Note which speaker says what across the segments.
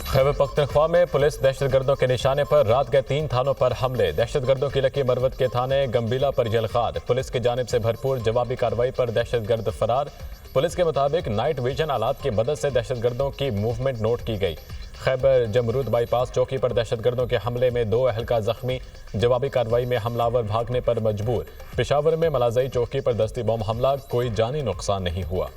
Speaker 1: खैबर पख्तूनख्वा में पुलिस दहशतगर्दों के निशाने पर रात गए 3 थानों पर हमले। दहशतगर्दों की लकी मरवत के थाने गंबीला पर जलखार। पुलिस की जानिब से भरपूर जवाबी कार्रवाई पर दहशतगर्द फरार। पुलिस के मुताबिक नाइट विजन आलात की मदद से दहशतगर्दों की मूवमेंट नोट की गई। खैबर जमरूद बाईपास चौकी पर दहशतगर्दों के हमले में 2 अहलकार जख्मी। जवाबी कार्रवाई में हमलावर भागने पर मजबूर। पेशावर में मलाजई चौकी पर दस्ती बम हमला, कोई जानी नुकसान नहीं हुआ।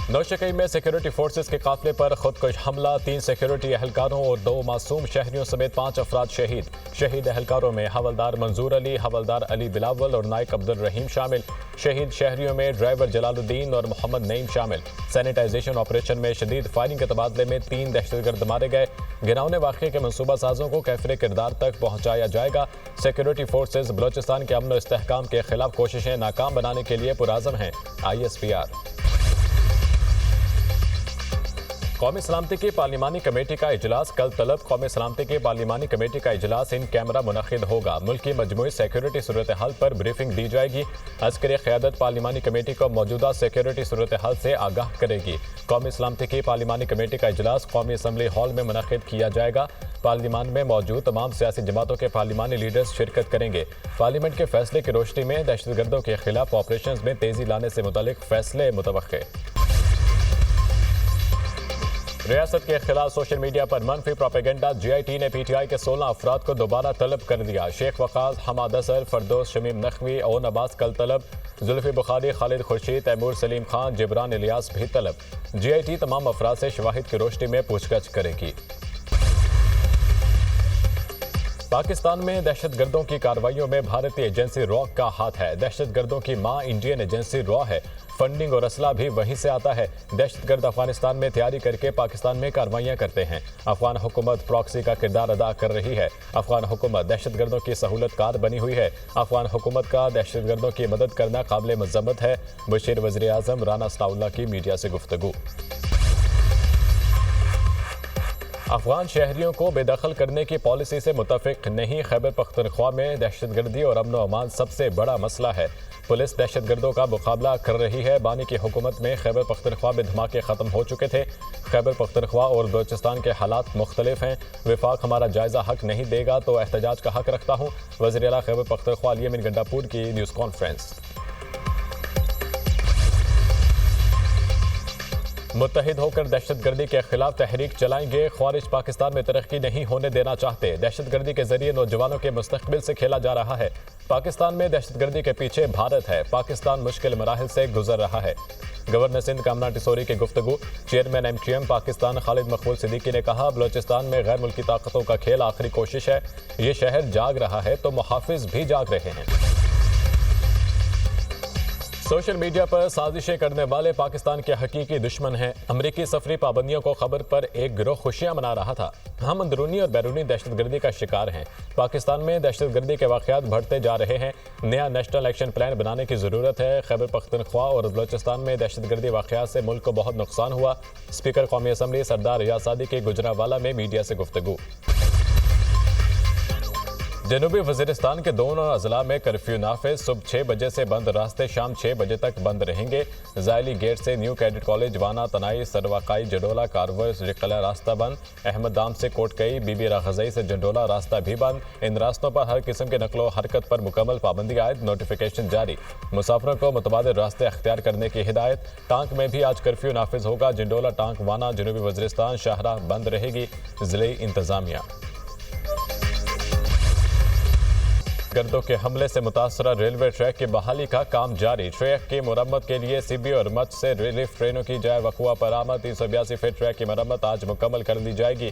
Speaker 1: नौशकई में सिक्योरिटी फोर्सेस के काफिले पर खुदकुश हमला, 3 सिक्योरिटी एहलकारों और 2 मासूम शहरियों समेत 5 अफराद शहीद। शहीद एहलकारों में हवलदार मंजूर अली, हवलदार अली बिलावल और नायक अब्दुल रहीम शामिल। शहीद शहरियों में ड्राइवर जलालुद्दीन और मोहम्मद नईम शामिल। सैनिटाइजेशन ऑपरेशन में शदीद फायरिंग के तबादले में 3 दहशतगर्द मारे गए। गिरावने वाक़े के मनसूबा साजों को कैफरे किरदार तक पहुंचाया जाएगा। सिक्योरिटी फोर्सेस बलोचिस्तान के अमन और इस्तेहकाम के खिलाफ कोशिशें नाकाम बनाने के लिए पुरआज़म हैं। ISPR। कौमी सलामती की पार्लिमानी कमेटी का इजलास कल तलब। कौमी सलामती की पार्लिमानी कमेटी का इजलास इन कैमरा मुनक़िद होगा। मुल्क की मजमूई सिक्योरिटी सूरत हाल पर ब्रीफिंग दी जाएगी। अस्करी क़यादत पार्लिमानी कमेटी को मौजूदा सिक्योरिटी सूरत हाल से आगाह करेगी। कौमी सलामती की पार्लिमानी कमेटी का इजलास कौमी असम्बली हॉल में मुनक़िद किया जाएगा। पार्लिमान में मौजूद तमाम सियासी जमातों के पार्लिमानी लीडर्स शिरकत करेंगे। पार्लियामेंट के फैसले की रोशनी में दहशतगर्दों के खिलाफ ऑपरेशन में तेजी लाने से मुतल्लिक़ फैसले मुतवक्के। रियासत के खिलाफ सोशल मीडिया पर मनफी प्रोपेगेंडा। GIT ने PTI के 16 अफराद को दोबारा तलब कर दिया। शेख वकास, हमाद असर, फरदोस शमीम नकवी, ओन अब्बास कल तलब। जुल्फी बुखारी, खालिद खुर्शीद, तैमूर सलीम खान, जिब्रान इलियास भी तलब। GIT तमाम अफराद से शवाहिद की रोशनी में पूछताछ करेगी। पाकिस्तान में दहशतगर्दों की कार्रवाइयों में भारतीय एजेंसी रॉ का हाथ है। दहशतगर्दों की मां इंडियन एजेंसी रॉ है। फंडिंग और असला भी वहीं से आता है। दहशतगर्द अफगानिस्तान में तैयारी करके पाकिस्तान में कार्रवाइयां करते हैं। अफगान हुकूमत प्रॉक्सी का किरदार अदा कर रही है। अफगान हुकूमत दहशतगर्दों की सहूलतकार बनी हुई है। अफगान हुकूमत का दहशतगर्दों की मदद करना काबिल मज़म्मत है। बशीर वज़ीर आज़म राना सनाउल्लाह की मीडिया से गुफ्तगू। अफगान शहरियों को बेदखल करने की पॉलिसी से मुतफिक नहीं। खैबर पख्तूनख्वा में दहशतगर्दी और अमन व अमान सबसे बड़ा मसला है। पुलिस दहशतगर्दों का मुकाबला कर रही है। बानी की हुकूमत में खैबर पख्तूनख्वा में धमाके ख़त्म हो चुके थे। खैबर पख्तूनख्वा और बलोचिस्तान के हालात मुख्तलिफ हैं। विफाक हमारा जायज़ा हक नहीं देगा तो एहतजाज का हक रखता हूँ। वज़ीर आला खैबर पख्तूनख्वा अली अमीन गंडापुर की न्यूज़ कॉन्फ्रेंस। मुत्तहिद होकर दहशतगर्दी के खिलाफ तहरीक चलाएंगे। ख्वारिज पाकिस्तान में तरक्की नहीं होने देना चाहते। दहशतगर्दी के जरिए नौजवानों के मुस्तकबिल से खेला जा रहा है। पाकिस्तान में दहशतगर्दी के पीछे भारत है। पाकिस्तान मुश्किल मराहिल से गुजर रहा है। गवर्नर सिंध कामना टिसोरी की गुफ्तगू। चेयरमैन MQM पाकिस्तान खालिद मकबूल सिद्दीकी ने कहा, बलोचिस्तान में गैर मुल्की ताकतों का खेल आखिरी कोशिश है। ये शहर जाग रहा है तो मुहाफिज भी जाग रहे हैं। सोशल मीडिया पर साजिशें करने वाले पाकिस्तान के हकीकी दुश्मन हैं। अमरीकी सफरी पाबंदियों को खबर पर एक गिरोह खुशियां मना रहा था। हम अंदरूनी और बैरूनी दहशतगर्दी का शिकार हैं। पाकिस्तान में दहशतगर्दी के वाक़यात बढ़ते जा रहे हैं। नया नेशनल एक्शन प्लान बनाने की ज़रूरत है। खैबर पख्तूनख्वा और बलोचिस्तान में दहशतगर्दी वाक़यात से मुल्क को बहुत नुकसान हुआ। स्पीकर कौमी असम्बली सरदार रियाज सादी की गुजरांवाला में मीडिया से गुफ्तगू। जनूबी वज़ीरिस्तान के दोनों अजला में कर्फ्यू नाफिज। सुबह 6 बजे से बंद रास्ते शाम 6 बजे तक बंद रहेंगे। जायली गेट से न्यू कैडेट कॉलेज, वाना, तनाई, सरवाकाई, जडोला, कारवर, रिकला रास्ता बंद। अहमदाम से कोटकई, बीबी रागज़ई से जडोला रास्ता भी बंद। इन रास्तों पर हर किस्म के नकलो हरकत पर मुकम्मल पाबंदी आयद। नोटिफिकेशन जारी। मुसाफिरों को मुतबादिल रास्ते अख्तियार करने की हिदायत। टांक में भी आज कर्फ्यू नाफिज होगा। जंडोला, टांक, वाना, जनूबी वज़ीरिस्तान शाहराह बंद रहेगी। ज़िले इंतजामिया। गर्दों के हमले से मुतासरा रेलवे ट्रैक की बहाली का काम जारी। ट्रैक की मरम्मत के लिए CB और मच से रिलीफ ट्रेनों की जाए वकुआ पर आमद। 382 फीट ट्रैक की मरम्मत आज मुकम्मल कर दी जाएगी।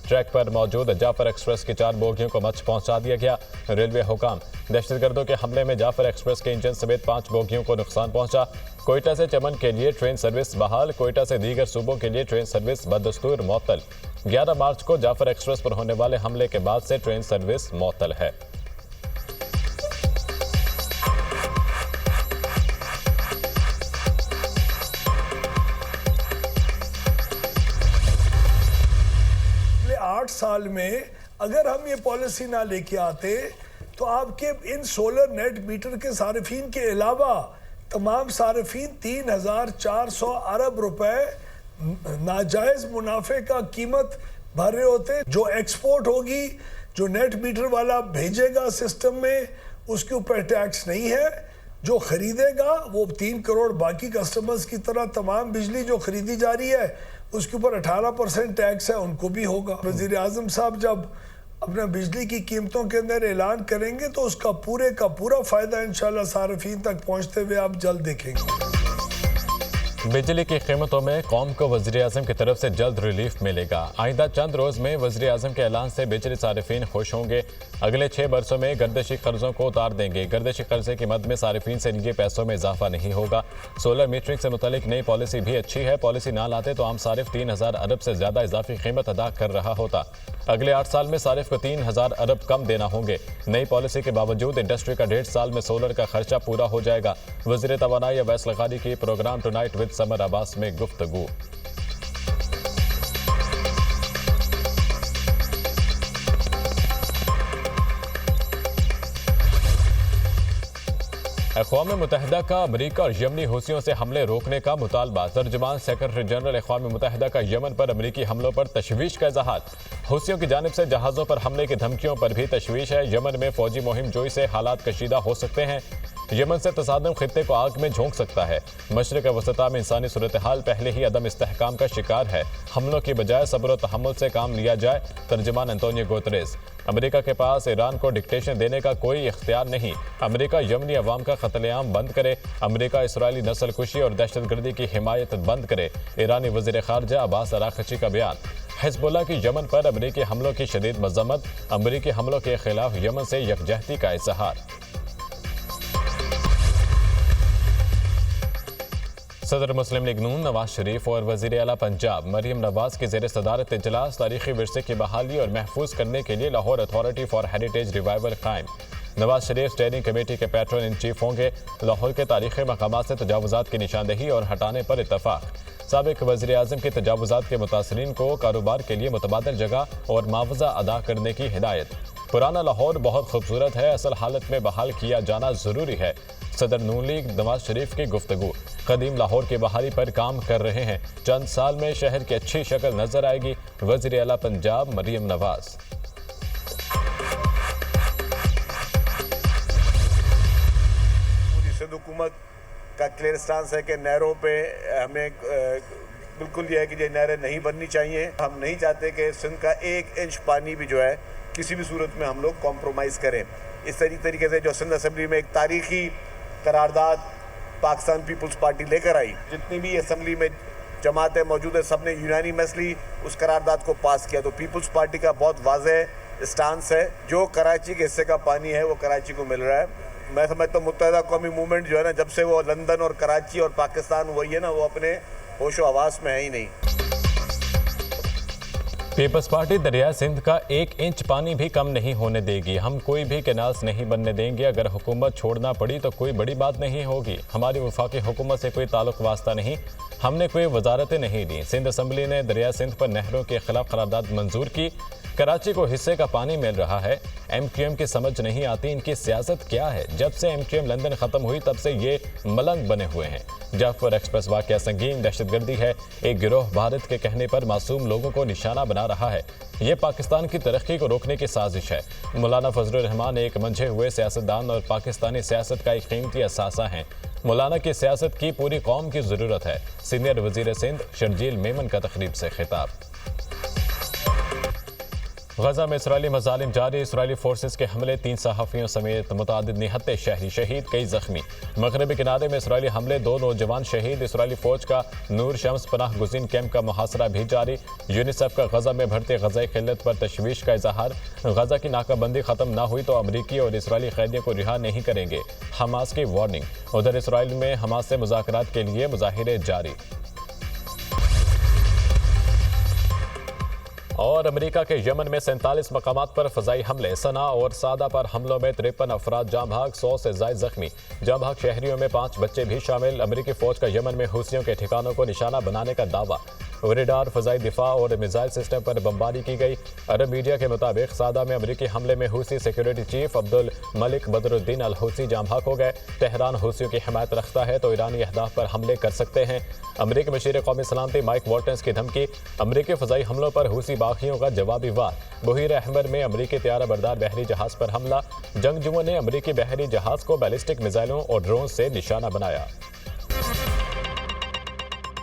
Speaker 1: ट्रैक पर मौजूद जाफर एक्सप्रेस की 4 बोगियों को मच पहुंचा दिया गया। रेलवे हुकाम। दहशतगर्दों के हमले में जाफर एक्सप्रेस के इंजन समेत 5 बोगियों को नुकसान पहुंचा। कोयटा से चमन के लिए ट्रेन सर्विस बहाल। कोयटा से दीगर सूबों के लिए ट्रेन सर्विस बदस्तूर मअतल। 11 मार्च को जाफर एक्सप्रेस पर होने वाले हमले के बाद से ट्रेन सर्विस मअतल है।
Speaker 2: साल में अगर हम ये पॉलिसी ना लेके आते तो आपके इन सोलर नेट मीटर के सार्फिन के अलावा तमाम सार्फिन 3,400 अरब रुपए नाजायज मुनाफे का कीमत भर रहे होते। जो एक्सपोर्ट होगी, जो नेट मीटर वाला भेजेगा सिस्टम में, उसके ऊपर टैक्स नहीं है। जो खरीदेगा वो 3 करोड़ बाकी कस्टमर्स की तरह तमाम बिजली जो खरीदी जा रही है उसके ऊपर 18% टैक्स है, उनको भी होगा। वजीर आजम साहब जब अपना बिजली की कीमतों के अंदर ऐलान करेंगे तो उसका पूरे का पूरा फायदा इंशाल्लाह सार्फिन तक पहुंचते हुए आप जल्द देखेंगे।
Speaker 1: बिजली की कीमतों में कौम को वज़ीर आज़म की तरफ से जल्द रिलीफ मिलेगा। आइंदा चंद रोज में वज़ीर आज़म के ऐलान से बिजली सारिफीन खुश होंगे। अगले 6 बरसों में गर्दिशी कर्जों को उतार देंगे। गर्दिशी कर्जे की मद में सारिफीन से लिए पैसों में इजाफा नहीं होगा। सोलर मीटरिंग से मुतालिक नई पॉलिसी भी अच्छी है। पॉलिसी ना लाते तो आम सारिफ 3000 अरब से ज्यादा इजाफी कीमत अदा कर रहा होता। अगले 8 साल में सारिफ को 3000 अरब कम देना होंगे। नई पॉलिसी के बावजूद इंडस्ट्री का 1.5 साल में सोलर का खर्चा पूरा हो जाएगा। वज़ीर तवानाई अवैस लखानी की program tonight with Samar Abbas में गुफ्तगू। अक़वाम मुत्तहिदा का अमरीका और यमनी हूसियों से हमले रोकने का मुतालबा। तर्जुमान सेक्रेटरी जनरल अक़वाम मुत्तहिदा का यमन पर अमरीकी हमलों पर तशवीश का इज़हार। हूसियों की जानिब से जहाज़ों पर हमले की धमकियों पर भी तशवीश है। यमन में फौजी मुहिम जोई से हालात कशीदा हो सकते हैं। यमन से तसादम खित्ते को आग में झोंक सकता है। मशरिक़ वसता में इंसानी सूरत हाल पहले ही अदम इस्तेहकाम का शिकार है। हमलों की बजाय सब्र व तहम्मुल से काम लिया जाए। तर्जुमान अंतोनियो गुतरेस। अमेरिका के पास ईरान को डिक्टेशन देने का कोई इख्तियार नहीं। अमेरिका यमनी अवाम का कत्लेआम बंद करे। अमेरिका इसराइली नस्ल कुशी और दहशतगर्दी की हिमायत बंद करे। ईरानी वज़ीर ख़ारजा अब्बास अराग़ची का बयान। हिज़्बुल्लाह की यमन पर अमेरिकी हमलों की शदीद मज़म्मत। अमेरिकी हमलों के खिलाफ यमन से यकजहती का इज़हार। सदर मुस्लिम लीग नून नवाज शरीफ और वज़ीर आला पंजाब मरीम नवाज की ज़ेर सदारत इजलास तारीखी विरसे की बहाली और महफूज करने के लिए Lahore authority for heritage revival कायम। नवाज शरीफ स्टेयरिंग कमेटी के पैट्रन इन चीफ होंगे। लाहौर के तारीखी मकामात से तजावुजात की निशानदही और हटाने पर इत्तफाक। साबिक वज़ीर आज़म की तजावुजात के मुतासरीन को कारोबार के लिए मुतबादल जगह और मुआवजा अदा करने की हिदायत। पुराना लाहौर बहुत खूबसूरत है, असल हालत में बहाल किया जाना ज़रूरी है। सदर नून लीग नवाज शरीफ की गुफ्तगू। कदीम लाहौर की बहाली पर काम कर रहे हैं। चंद साल में शहर की अच्छी शक्ल नजर आएगी। वज़ीर आला पंजाब मरीम नवाज।
Speaker 3: पूरी सिंध हुकूमत का क्लियर स्टांस है कि नहरों पे हमें बिल्कुल यह है कि ये नहरें नहीं बननी चाहिए। हम नहीं चाहते कि सिंध का 1 इंच पानी भी जो है किसी भी सूरत में हम लोग कॉम्प्रोमाइज़ करें। इस तरीके से जो सिंध असम्बली में एक तारीखी करारदाद पाकिस्तान पीपल्स पार्टी लेकर आई, जितनी भी असम्बली में जमातें मौजूद है सब ने यूनानिमसली उस करारदाद को पास किया। तो पीपल्स पार्टी का बहुत वाज़ेह स्टांस है, जो कराची के हिस्से का पानी है वो कराची को मिल रहा है। मैं समझता हूँ मुत्तहिदा कौमी मूवमेंट जो है ना, जब से वो लंदन और कराची और पाकिस्तान वही है ना, वो अपने होशो हवास में है ही नहीं।
Speaker 1: पीपल्स पार्टी दरिया सिंध का 1 इंच पानी भी कम नहीं होने देगी। हम कोई भी कैनाल्स नहीं बनने देंगे। अगर हुकूमत छोड़ना पड़ी तो कोई बड़ी बात नहीं होगी। हमारी वफाकी हुकूमत से कोई ताल्लुक वास्ता नहीं, हमने कोई वजारतें नहीं दी। सिंध असम्बली ने दरिया सिंध पर नहरों के खिलाफ करारदाद मंजूर की। कराची को हिस्से का पानी मिल रहा है। MQM की समझ नहीं आती इनकी सियासत क्या है। जब से MQM लंदन ख़त्म हुई तब से ये मलंग बने हुए हैं। जाफर एक्सप्रेस वाक़या संगीन दहशतगर्दी है। एक गिरोह भारत के कहने पर मासूम लोगों को निशाना बना रहा है। ये पाकिस्तान की तरक्की को रोकने की साजिश है। मौलाना फजलुर रहमान एक मंझे हुए सियासतदान और पाकिस्तानी सियासत का एक कीमती असासा हैं। मौलाना की सियासत की पूरी कौम की ज़रूरत है। सीनियर वज़ीर सिंध शर्जील मेमन का तकरीब से खिताब। गजा में इसराइली मजालिम जारी। इसराइली फोर्सेस के हमले, 3 सहाफ़ियों समेत मुतादिद निहत्ते शहरी शहीद, कई जख्मी। मगरबी किनारे में इसराइली हमले, 2 नौजवान शहीद। इसराइली फौज का नूर शम्स पनाह गुज़ीन कैंप का मुहासरा भी जारी। यूनिसेफ का गजा में बढ़ते गज़ाई क़िल्लत पर तशवीश का इजहार। गजा की नाकाबंदी ख़त्म ना हुई तो अमरीकी और इसराइली कैदियों को रिहा नहीं करेंगे, हमास की वार्निंग। उधर इसराइल में हमास से मुज़ाकरात के लिए मुज़ाहिरे जारी। और अमेरिका के यमन में 47 मकामात पर फ़ज़ाई हमले। सना और सादा पर हमलों में 53 अफराद जाँ भाग, 100 से ज़ायद जख्मी। जाँ भाग शहरियों में 5 बच्चे भी शामिल। अमेरिकी फ़ौज का यमन में हूसियों के ठिकानों को निशाना बनाने का दावा। रेडार, फजाई दिफा और मिसाइल सिस्टम पर बमबारी की गई। अरब मीडिया के मुताबिक सादा में अमरीकी हमले में Houthi security chief Abdul Malik Badruddin al Houthi जाम भाग हो गए। तेहरान हूसियों की हिमायत रखता है तो ईरानी अहदाफ पर हमले कर सकते हैं। अमरीकी मशीर कौमी सलामती माइक वॉल्टन्स की धमकी। अमरीकी फजाई हमलों पर हूसी बागियों का जवाबी वार। बहीर अहमर में अमरीकी त्यारा बरदार बहरी जहाज पर हमला। जंगजुओं ने अमरीकी बहरी जहाज को बैलिस्टिक मिसाइलों और ड्रोन से निशाना बनाया।